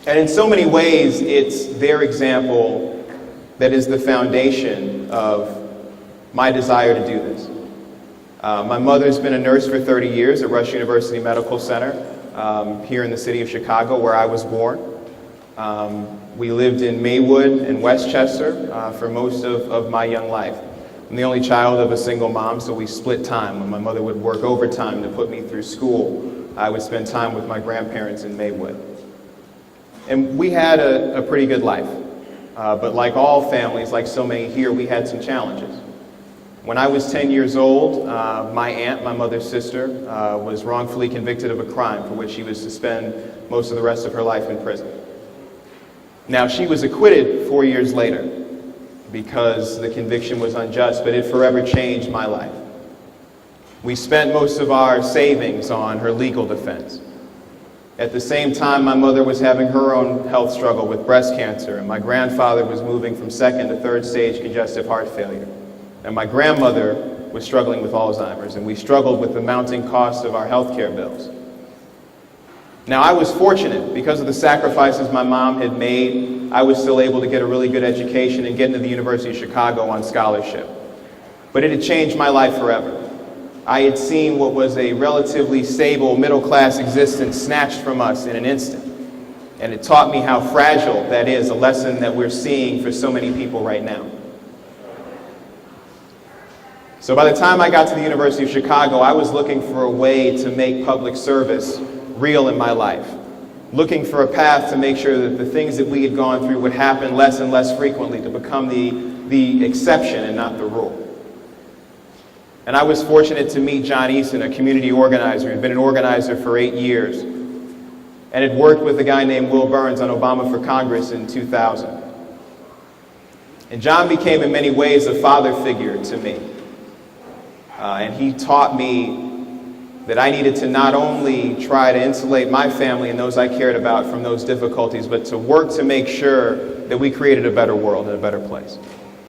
And in so many ways, it's their example that is the foundation of my desire to do this. My mother's been a nurse for 30 years at Rush University Medical Center here in the city of Chicago, where I was born. We lived in Maywood and Westchester for most of my young life. I'm the only child of a single mom, so we split time. When my mother would work overtime to put me through school, I would spend time with my grandparents in Maywood. And we had a pretty good life. But like all families, like so many here, we had some challenges. When I was 10 years old, my aunt, my mother's sister, was wrongfully convicted of a crime for which she was to spend most of the rest of her life in prison. Now, she was acquitted 4 years later because the conviction was unjust, but it forever changed my life. We spent most of our savings on her legal defense. At the same time, my mother was having her own health struggle with breast cancer, and my grandfather was moving from second to third stage congestive heart failure. And my grandmother was struggling with Alzheimer's, and we struggled with the mounting cost of our health care bills. Now, I was fortunate. Because of the sacrifices my mom had made, I was still able to get a really good education and get into the University of Chicago on scholarship. But it had changed my life forever. I had seen what was a relatively stable middle-class existence snatched from us in an instant. And it taught me how fragile that is, a lesson that we're seeing for so many people right now. So by the time I got to the University of Chicago, I was looking for a way to make public service real in my life. Looking for a path to make sure that the things that we had gone through would happen less and less frequently, to become the exception and not the rule. And I was fortunate to meet John Eason, a community organizer who had been an organizer for 8 years, and had worked with a guy named Will Burns on Obama for Congress in 2000. And John became in many ways a father figure to me. And he taught me that I needed to not only try to insulate my family and those I cared about from those difficulties, but to work to make sure that we created a better world and a better place.